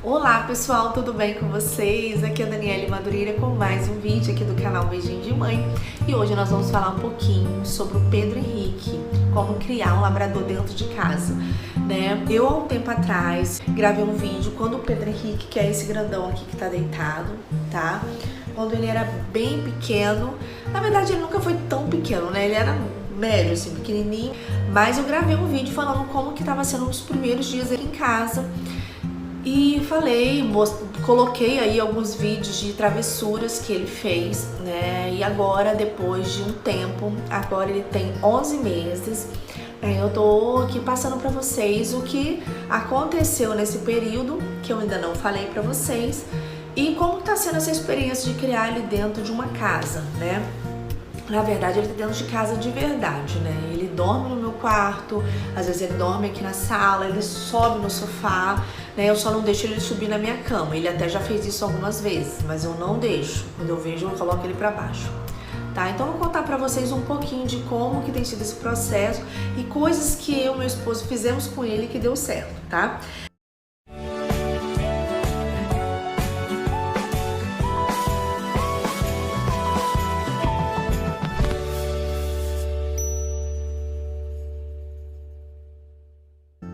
Olá pessoal, tudo bem com vocês? Aqui é a Daniele Madureira com mais um vídeo aqui do canal Beijinho de Mãe. E hoje nós vamos falar um pouquinho sobre o Pedro Henrique, como criar um labrador dentro de casa, né? Eu há um tempo atrás gravei um vídeo quando o Pedro Henrique, que é esse grandão aqui que tá deitado, tá? Quando ele era bem pequeno, na verdade ele nunca foi tão pequeno, né? Ele era médio, assim, pequenininho, mas eu gravei um vídeo falando como que tava sendo os primeiros dias aqui em casa. E coloquei aí alguns vídeos de travessuras que ele fez, né? E agora, depois de um tempo, agora ele tem 11 meses, eu tô aqui passando pra vocês o que aconteceu nesse período, que eu ainda não falei pra vocês, e como tá sendo essa experiência de criar ele dentro de uma casa, né? Na verdade, ele tá dentro de casa de verdade, né? Ele dorme no meu quarto, às vezes ele dorme aqui na sala, ele sobe no sofá, né? Eu só não deixo ele subir na minha cama. Ele até já fez isso algumas vezes, mas eu não deixo. Quando eu vejo, eu coloco ele pra baixo, tá? Então, eu vou contar pra vocês um pouquinho de como que tem sido esse processo e coisas que eu e meu esposo fizemos com ele que deu certo, tá?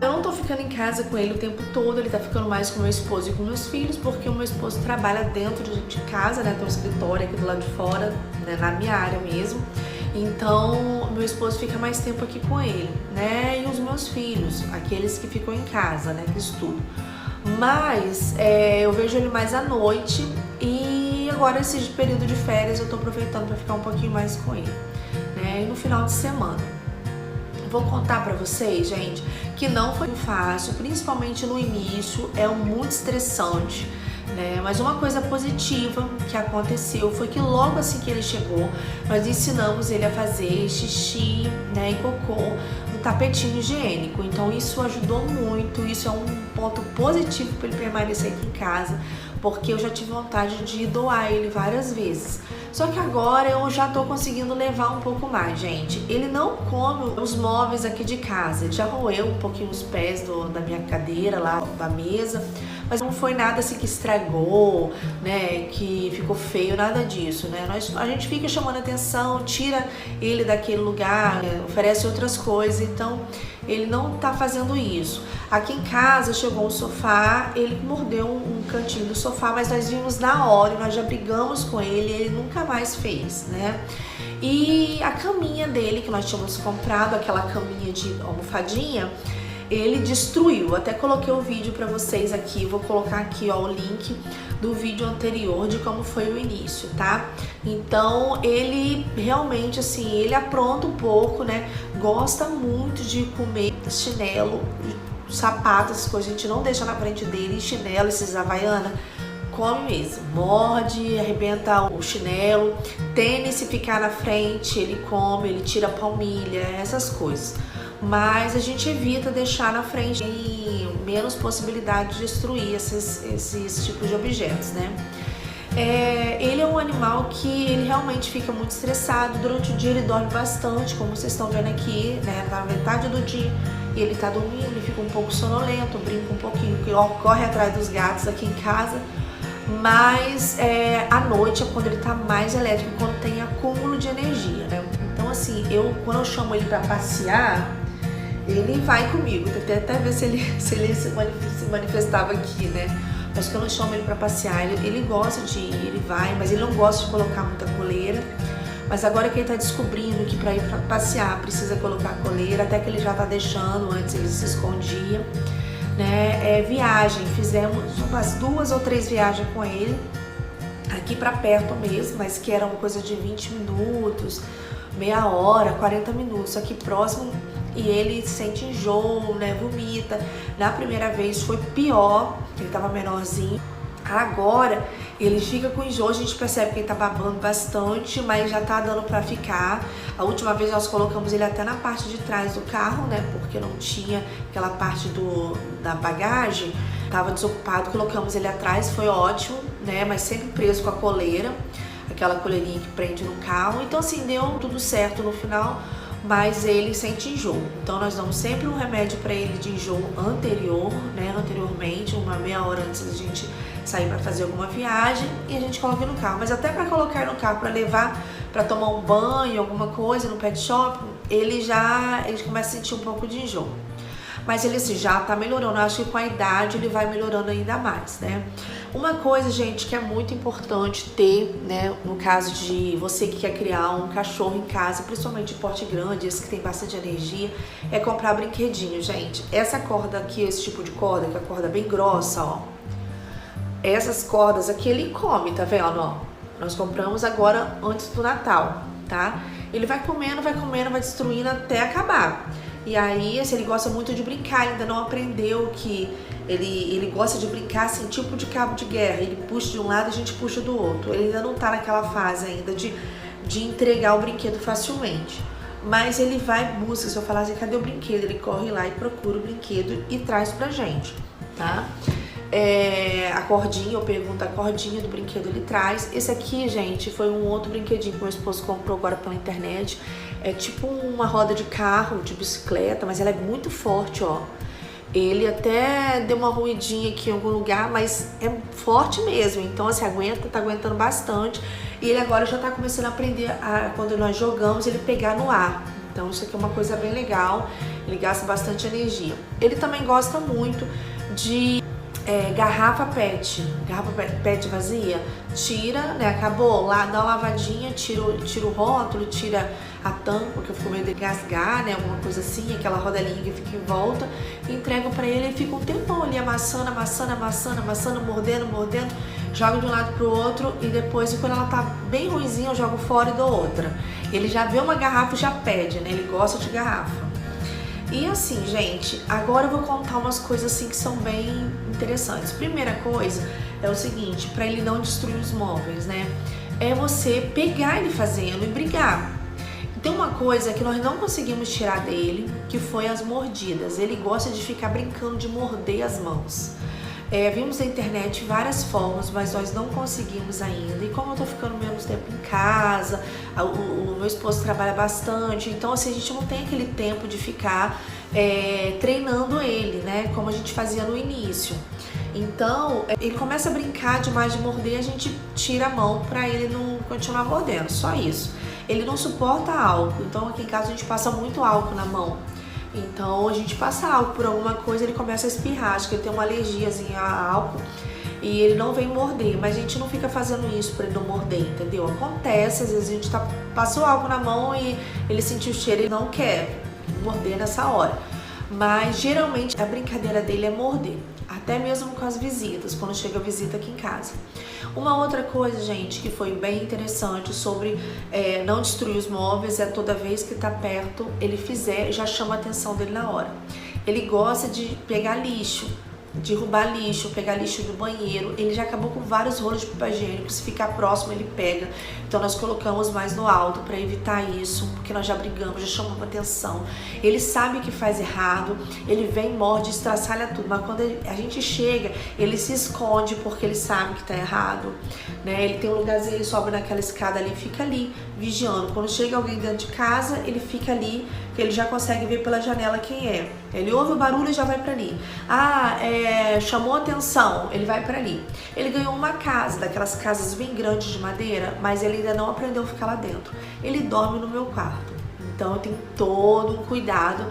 Eu não tô ficando em casa com ele o tempo todo, ele tá ficando mais com meu esposo e com meus filhos, porque o meu esposo trabalha dentro de casa, né? Tem um escritório aqui do lado de fora, né? Na minha área mesmo. Então, meu esposo fica mais tempo aqui com ele, né? E os meus filhos, aqueles que ficam em casa, né? Que estudam. Mas eu vejo ele mais à noite e agora esse período de férias eu tô aproveitando pra ficar um pouquinho mais com ele, né? E no final de semana. Vou contar pra vocês, gente, que não foi fácil, principalmente no início, muito estressante, né? Mas uma coisa positiva que aconteceu foi que logo assim que ele chegou, nós ensinamos ele a fazer xixi, né, e cocô no tapetinho higiênico. Então isso ajudou muito, isso é um ponto positivo para ele permanecer aqui em casa, porque eu já tive vontade de doar ele várias vezes. Só que agora eu já tô conseguindo levar um pouco mais, gente. Ele não come os móveis aqui de casa. Ele já roeu um pouquinho os pés da minha cadeira lá, da mesa. Mas não foi nada assim que estragou, né, que ficou feio, nada disso, né? A gente fica chamando atenção, tira ele daquele lugar, oferece outras coisas, então ele não tá fazendo isso. Aqui em casa chegou um sofá, ele mordeu um cantinho do sofá, mas nós vimos na hora, nós já brigamos com ele nunca mais fez, né? E a caminha dele, que nós tínhamos comprado, aquela caminha de almofadinha, ele destruiu. Até coloquei o vídeo pra vocês aqui, vou colocar aqui, ó, o link do vídeo anterior de como foi o início, tá? Então, ele realmente, assim, ele apronta um pouco, né? Gosta muito de comer chinelo, sapato, essas coisas, a gente não deixa na frente dele, chinelo, esses Havaiana, come mesmo, morde, arrebenta o chinelo, tênis, se ficar na frente, ele come, ele tira a palmilha, essas coisas. Mas a gente evita deixar na frente, tem menos possibilidade de destruir esses tipos de objetos, né? Ele é um animal que ele realmente fica muito estressado. Durante o dia ele dorme bastante, como vocês estão vendo aqui, né? Na metade do dia ele tá dormindo, ele fica um pouco sonolento, brinca um pouquinho, corre atrás dos gatos aqui em casa. Mas à noite é quando ele tá mais elétrico, quando tem acúmulo de energia, né? Então assim, quando eu chamo ele pra passear, ele vai comigo, tentei até ver se ele se manifestava aqui, né? Mas quando eu chamo ele pra passear, ele gosta de ir, ele vai, mas ele não gosta de colocar muita coleira. Mas agora que ele tá descobrindo que pra ir pra passear precisa colocar coleira, até que ele já tá deixando, antes ele se escondia, né? Viagem, fizemos umas 2 ou 3 viagens com ele, aqui pra perto mesmo, mas que era uma coisa de 20 minutos, meia hora, 40 minutos, aqui próximo, e ele sente enjoo, né, vomita. Na primeira vez foi pior, ele tava menorzinho. Agora ele fica com enjoo, a gente percebe que ele tá babando bastante, mas já tá dando pra ficar. A última vez nós colocamos ele até na parte de trás do carro, né, porque não tinha aquela parte da bagagem, tava desocupado, colocamos ele atrás, foi ótimo, né, mas sempre preso com a coleira, aquela coleirinha que prende no carro. Então assim, deu tudo certo no final. mas ele sente enjoo. Então nós damos sempre um remédio para ele de enjoo anterior, né, anteriormente, uma meia hora antes da gente sair para fazer alguma viagem, e a gente coloca no carro. Mas até para colocar no carro, para levar para tomar um banho, alguma coisa no pet shop, ele começa a sentir um pouco de enjoo. Mas ele assim, já tá melhorando. Eu acho que com a idade ele vai melhorando ainda mais, né? Uma coisa, gente, que é muito importante ter, né, no caso de você que quer criar um cachorro em casa, principalmente de porte grande, esse que tem bastante energia, é comprar brinquedinho, gente. Essa corda aqui, esse tipo de corda, que é a corda bem grossa, ó. Essas cordas aqui ele come, tá vendo, ó? Nós compramos agora antes do Natal, tá? Ele vai comendo, vai destruindo até acabar. E aí, assim, ele gosta muito de brincar, ele ainda não aprendeu que ele gosta de brincar assim, tipo de cabo de guerra. Ele puxa de um lado e a gente puxa do outro. Ele ainda não tá naquela fase ainda de entregar o brinquedo facilmente. Mas ele vai, busca, se eu falar assim, cadê o brinquedo? Ele corre lá e procura o brinquedo e traz pra gente, tá? A cordinha, eu pergunto a cordinha do brinquedo, ele traz. Esse aqui, gente, foi um outro brinquedinho que meu esposo comprou agora pela internet. É tipo uma roda de carro, de bicicleta, mas ela é muito forte, ó. Ele até deu uma ruidinha aqui em algum lugar, mas é forte mesmo. Então, assim, tá aguentando bastante. E ele agora já tá começando a aprender, quando nós jogamos, ele pegar no ar. Então, isso aqui é uma coisa bem legal. Ele gasta bastante energia. Ele também gosta muito de garrafa pet vazia, tira, né, acabou, lá dá uma lavadinha, tira o rótulo, tira a tampa, que eu fico meio de gasgar, né, alguma coisa assim, aquela rodelinha que fica em volta, entrego pra ele e fica um tempão ali amassando, mordendo, joga de um lado pro outro e depois, quando ela tá bem ruinzinha, eu jogo fora e dou outra. Ele já vê uma garrafa e já pede, né, ele gosta de garrafa. E assim, gente, agora eu vou contar umas coisas assim que são bem interessantes. Primeira coisa é o seguinte, para ele não destruir os móveis, né? É você pegar ele fazendo e brigar. Tem uma coisa que nós não conseguimos tirar dele, que foi as mordidas. Ele gosta de ficar brincando de morder as mãos. Vimos na internet várias formas, mas nós não conseguimos ainda. E como eu tô ficando menos tempo em casa, o meu esposo trabalha bastante, então assim, a gente não tem aquele tempo de ficar treinando ele, né? Como a gente fazia no início. Então, ele começa a brincar demais de morder, a gente tira a mão pra ele não continuar mordendo, só isso. Ele não suporta álcool, então aqui em casa a gente passa muito álcool na mão. Então a gente passa álcool por alguma coisa, ele começa a espirrar, acho que ele tem uma alergiazinha a álcool e ele não vem morder, mas a gente não fica fazendo isso pra ele não morder, entendeu? Acontece, às vezes a gente passa o álcool na mão e ele sentiu o cheiro e não quer morder nessa hora. Mas geralmente a brincadeira dele é morder, até mesmo com as visitas, quando chega a visita aqui em casa. Uma outra coisa, gente, que foi bem interessante sobre não destruir os móveis, é toda vez que tá perto, ele fizer, já chama a atenção dele na hora. Ele gosta de pegar lixo, derrubar lixo, pegar lixo do banheiro. Ele já acabou com vários rolos de papel higiênico, se ficar próximo ele pega. Então nós colocamos mais no alto para evitar isso, porque nós já brigamos, já chamamos atenção. Ele sabe que faz errado, ele vem, morde, estraçalha tudo, mas quando a gente chega, ele se esconde porque ele sabe que tá errado, né? Ele tem um lugarzinho, ele sobe naquela escada ali e fica ali, vigiando. Quando chega alguém dentro de casa, ele fica ali, que ele já consegue ver pela janela quem é. Ele ouve o barulho e já vai para ali. Chamou atenção, ele vai para ali. Ele ganhou uma casa, daquelas casas bem grandes de madeira, mas ele ainda não aprendeu a ficar lá dentro. Ele dorme no meu quarto. Então eu tenho todo um cuidado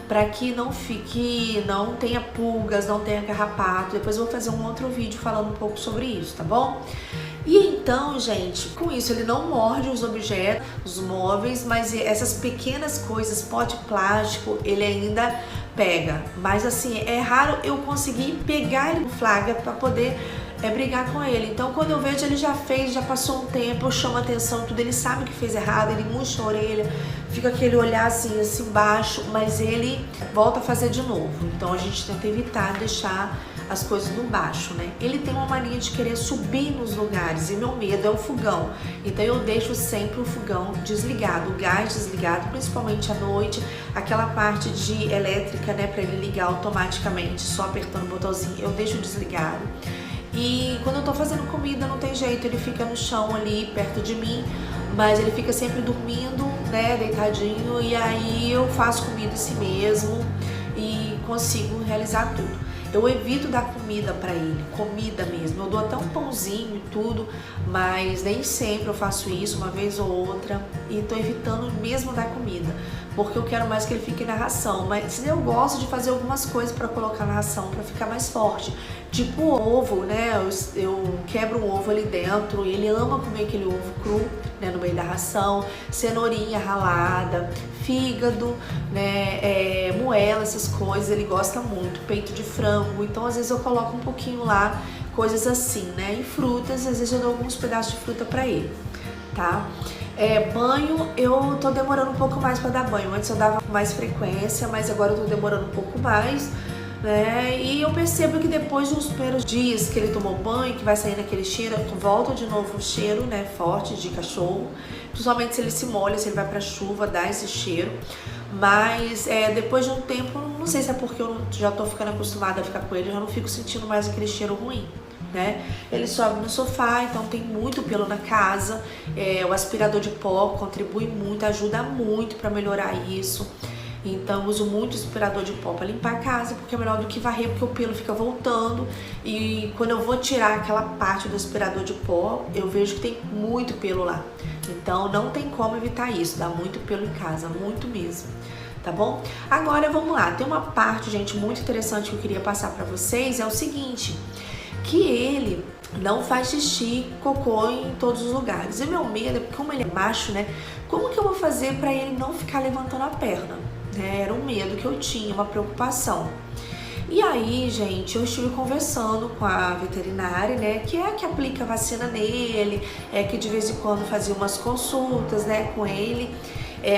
para que não tenha pulgas, não tenha carrapato. Depois eu vou fazer um outro vídeo falando um pouco sobre isso, tá bom? E então, gente, com isso ele não morde os objetos, os móveis, mas essas pequenas coisas, pote plástico, ele ainda pega. Mas assim, é raro eu conseguir pegar ele no flagra para poder brigar com ele. Então quando eu vejo ele já fez, já passou um tempo, eu chamo a atenção, tudo, ele sabe que fez errado, ele murcha a orelha, fica aquele olhar assim baixo, mas ele volta a fazer de novo. Então a gente tenta evitar deixar as coisas no baixo, né? Ele tem uma mania de querer subir nos lugares e meu medo é o fogão. Então eu deixo sempre o fogão desligado, o gás desligado, principalmente à noite, aquela parte de elétrica, né, para ele ligar automaticamente, só apertando o botãozinho, eu deixo desligado. E quando eu tô fazendo comida não tem jeito, ele fica no chão ali perto de mim, mas ele fica sempre dormindo, né, deitadinho, e aí eu faço comida assim mesmo e consigo realizar tudo. Eu evito dar comida pra ele, comida mesmo. Eu dou até um pãozinho e tudo, mas nem sempre eu faço isso, uma vez ou outra. E tô evitando mesmo dar comida, porque eu quero mais que ele fique na ração. Mas eu gosto de fazer algumas coisas pra colocar na ração, pra ficar mais forte. Tipo ovo, né? Eu quebro um ovo ali dentro, e ele ama comer aquele ovo cru, né, no meio da ração. Cenourinha ralada, fígado, né, moela, essas coisas, ele gosta muito, peito de frango, então às vezes eu coloco um pouquinho lá, coisas assim, né, e frutas, às vezes eu dou alguns pedaços de fruta pra ele, tá? Banho, eu tô demorando um pouco mais pra dar banho, antes eu dava com mais frequência, mas agora eu tô demorando um pouco mais, né, e eu percebo que depois dos primeiros dias que ele tomou banho, que vai saindo aquele cheiro, volta de novo o cheiro, né, forte de cachorro, principalmente se ele se molha, se ele vai pra chuva, dá esse cheiro. Mas depois de um tempo, não sei se é porque eu já tô ficando acostumada a ficar com ele, eu já não fico sentindo mais aquele cheiro ruim, né? Ele sobe no sofá, então tem muito pelo na casa, o aspirador de pó contribui muito, ajuda muito pra melhorar isso. Então eu uso muito aspirador de pó para limpar a casa, porque é melhor do que varrer, porque o pelo fica voltando. E quando eu vou tirar aquela parte do aspirador de pó, eu vejo que tem muito pelo lá. Então não tem como evitar isso, dá muito pelo em casa, muito mesmo, tá bom? Agora vamos lá, tem uma parte, gente, muito interessante que eu queria passar para vocês, é o seguinte, que ele não faz xixi, cocô em todos os lugares. E meu medo é porque, como ele é macho, né, como que eu vou fazer para ele não ficar levantando a perna? Era um medo que eu tinha, uma preocupação. E aí, gente, eu estive conversando com a veterinária, né, que é a que aplica vacina nele, que de vez em quando fazia umas consultas, né, com ele.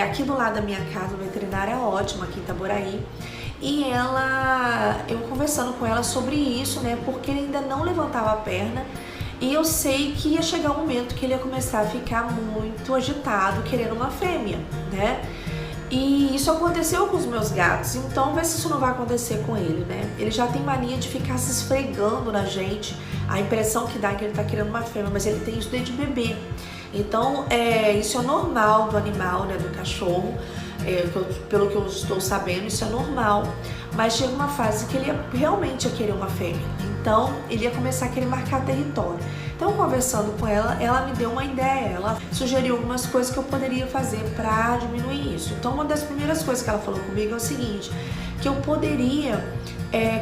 Aqui do lado da minha casa, a veterinária é ótima, aqui em Itaboraí. E eu conversando com ela sobre isso, né, porque ele ainda não levantava a perna. E eu sei que ia chegar um momento que ele ia começar a ficar muito agitado, querendo uma fêmea, né? E isso aconteceu com os meus gatos, então vamos ver se isso não vai acontecer com ele, né? Ele já tem mania de ficar se esfregando na gente, a impressão que dá é que ele tá querendo uma fêmea, mas ele tem isso desde bebê. Então, isso é normal do animal, né, do cachorro, pelo que eu estou sabendo, isso é normal. Mas chega uma fase que ele realmente ia querer uma fêmea, então ele ia começar a querer marcar território. Então, conversando com ela, ela me deu uma ideia, ela sugeriu algumas coisas que eu poderia fazer para diminuir isso. Então, uma das primeiras coisas que ela falou comigo é o seguinte, que eu poderia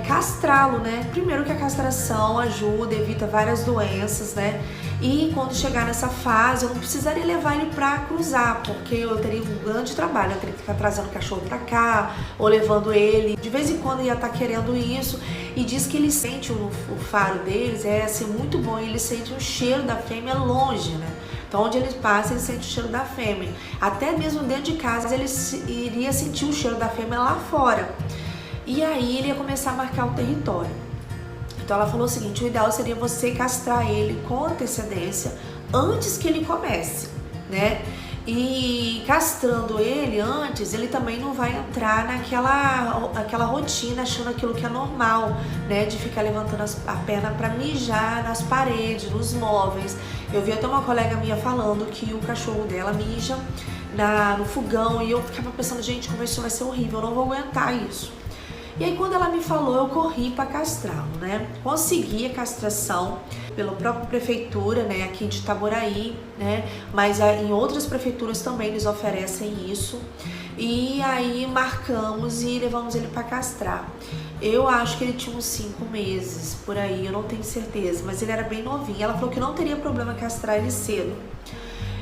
castrá-lo, né? Primeiro que a castração ajuda, evita várias doenças, né? E quando chegar nessa fase, eu não precisaria levar ele pra cruzar, porque eu teria um grande trabalho, eu teria que ficar trazendo o cachorro pra cá, ou levando ele. De vez em quando ia estar querendo isso, e diz que ele sente o faro deles, assim, muito bom, ele sente o cheiro da fêmea longe, né? Então, onde ele passa, ele sente o cheiro da fêmea. Até mesmo dentro de casa, ele iria sentir o cheiro da fêmea lá fora. E aí, ele ia começar a marcar o território. Então, ela falou o seguinte, o ideal seria você castrar ele com antecedência, antes que ele comece, né? E castrando ele antes, ele também não vai entrar naquela rotina, achando aquilo que é normal, né? De ficar levantando a perna para mijar nas paredes, nos móveis. Eu vi até uma colega minha falando que o cachorro dela mija no fogão, e eu ficava pensando, gente, como isso vai ser horrível, eu não vou aguentar isso. E aí, quando ela me falou, eu corri para castrá-lo, né? Consegui a castração pela própria prefeitura, né, aqui de Itaboraí, né? Mas em outras prefeituras também eles oferecem isso. E aí marcamos e levamos ele para castrar. Eu acho que ele tinha uns 5 meses, por aí, eu não tenho certeza, mas ele era bem novinho. Ela falou que não teria problema castrar ele cedo.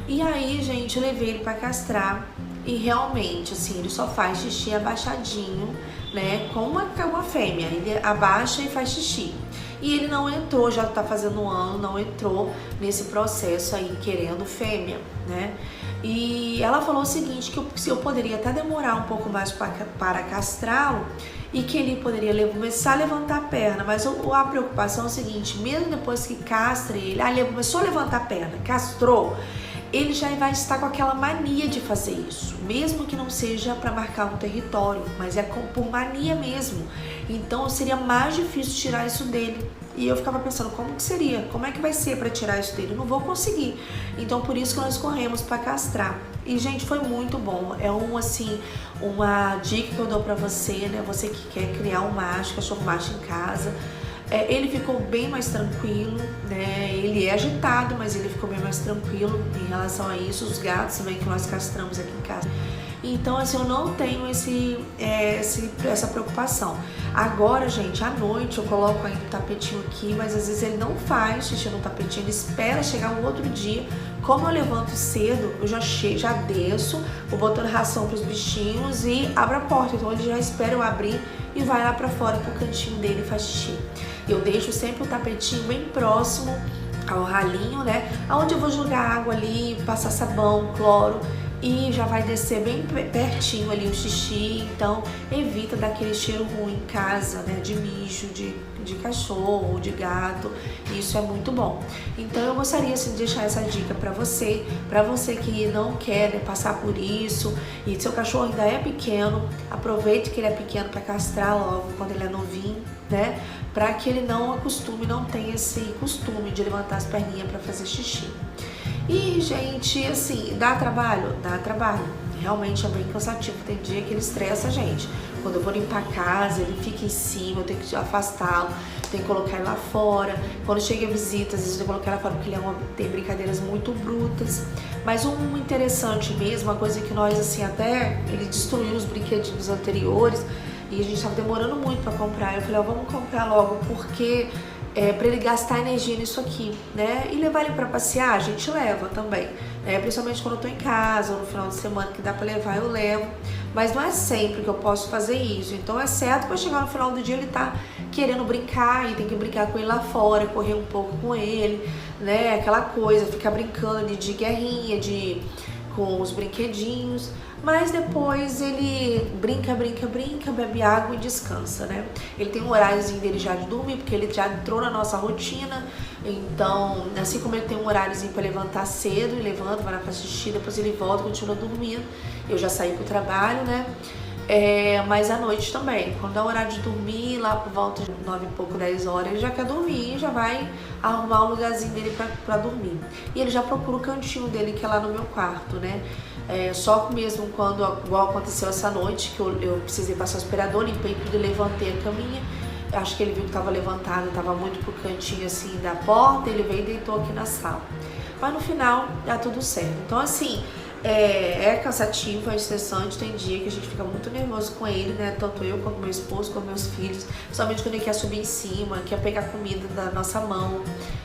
E aí, gente, eu levei ele para castrar e realmente, assim, ele só faz xixi abaixadinho, né, com uma fêmea. Ele abaixa e faz xixi. E ele não entrou, já tá fazendo um ano, não entrou nesse processo aí querendo fêmea, né? E ela falou o seguinte, que eu poderia até demorar um pouco mais para castrá-lo e que ele poderia começar a levantar a perna, mas a preocupação é o seguinte, mesmo depois que castra ele, ele começou a levantar a perna, castrou, ele já vai estar com aquela mania de fazer isso, mesmo que não seja para marcar um território, mas por mania mesmo. Então seria mais difícil tirar isso dele, E eu ficava pensando, como que seria? Como é que vai ser para tirar isso dele? Eu não vou conseguir. Então por isso que nós corremos para castrar. E gente, foi muito bom. É uma dica que eu dou para você, né? Você que quer criar um cachorro macho em casa. Ele ficou bem mais tranquilo, né? Ele é agitado, mas ele ficou bem mais tranquilo em relação a isso. Os gatos também que nós castramos aqui em casa. Então, assim, eu não tenho essa preocupação. Agora, gente, à noite eu coloco ainda o tapetinho aqui, mas às vezes ele não faz xixi no tapetinho, ele espera chegar um outro dia. Como eu levanto cedo, eu já desço, vou botando ração para os bichinhos e abro a porta. Então ele já espera eu abrir e vai lá para fora pro cantinho dele e faz xixi. Eu deixo sempre o tapetinho bem próximo ao ralinho, né? Onde eu vou jogar água ali, passar sabão, cloro. E já vai descer bem pertinho ali o xixi, então evita daquele cheiro ruim em casa, né, de mijo, de cachorro, de gato, isso é muito bom. Então eu gostaria assim, de deixar essa dica para você que não quer, né, passar por isso, e seu cachorro ainda é pequeno, aproveite que ele é pequeno para castrar logo quando ele é novinho, né, para que ele não acostume, não tenha esse costume de levantar as perninhas para fazer xixi. E, gente, assim, dá trabalho? Dá trabalho. Realmente é bem cansativo. Tem dia que ele estressa a gente. Quando eu vou limpar a casa, ele fica em cima, eu tenho que afastá-lo, tenho que colocar ele lá fora. Quando chega visita, às vezes eu tenho que colocar ele lá fora porque ele tem brincadeiras muito brutas. Mas um interessante mesmo, uma coisa que nós, assim, até ele destruiu os brinquedinhos anteriores e a gente estava demorando muito para comprar. Eu falei, vamos comprar logo porque... para ele gastar energia nisso aqui, né? E levar ele para passear, a gente leva também, né? Principalmente quando eu tô em casa ou no final de semana que dá para levar, eu levo. Mas não é sempre que eu posso fazer isso. Então é certo para chegar no final do dia ele tá querendo brincar e tem que brincar com ele lá fora, correr um pouco com ele, né? Aquela coisa, ficar brincando ali de guerrinha, com os brinquedinhos, mas depois ele brinca, bebe água e descansa, né? Ele tem um horáriozinho dele já de dormir, porque ele já entrou na nossa rotina, então, assim como ele tem um horáriozinho para levantar cedo, ele levanta, vai lá fazer xixi, depois ele volta, continua dormindo. Eu já saí pro trabalho, né? Mas à noite também, quando dá o horário de dormir, lá por volta de 9 e pouco, 10 horas, ele já quer dormir e já vai arrumar um lugarzinho dele pra dormir. E ele já procura o cantinho dele, que é lá no meu quarto, né? Só que mesmo quando, igual aconteceu essa noite, que eu precisei passar o aspirador, limpei tudo e levantei a caminha. Acho que ele viu que tava levantado, tava muito pro cantinho assim da porta, ele veio e deitou aqui na sala. Mas no final, dá tudo certo. Então assim... É cansativo, é estressante, tem dia que a gente fica muito nervoso com ele, né? Tanto eu quanto meu esposo, quanto meus filhos, principalmente quando ele quer subir em cima, quer pegar comida da nossa mão,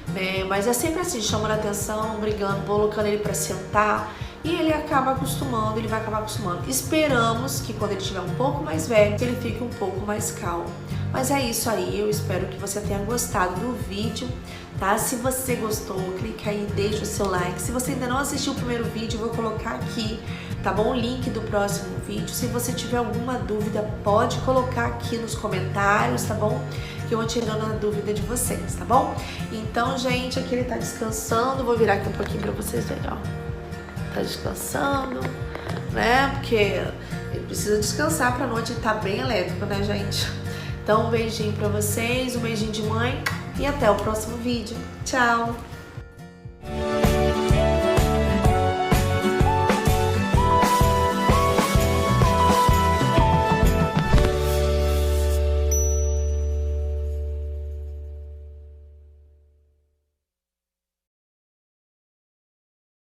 né? Mas é sempre assim, chamando a atenção, brigando, colocando ele pra sentar, e ele acaba acostumando, ele vai acabar acostumando. Esperamos que quando ele estiver um pouco mais velho, ele fique um pouco mais calmo. Mas é isso aí, eu espero que você tenha gostado do vídeo, tá? Se você gostou, clica aí e deixa o seu like. Se você ainda não assistiu o primeiro vídeo, eu vou colocar aqui, tá bom? O link do próximo vídeo. Se você tiver alguma dúvida, pode colocar aqui nos comentários, tá bom? Que eu vou tirando a dúvida de vocês, tá bom? Então, gente, aqui ele tá descansando. Vou virar aqui um pouquinho pra vocês verem, ó. Tá descansando, né? Porque ele precisa descansar pra noite, ele tá bem elétrico, né, gente? Então, um beijinho pra vocês, um beijinho de mãe e até o próximo vídeo. Tchau!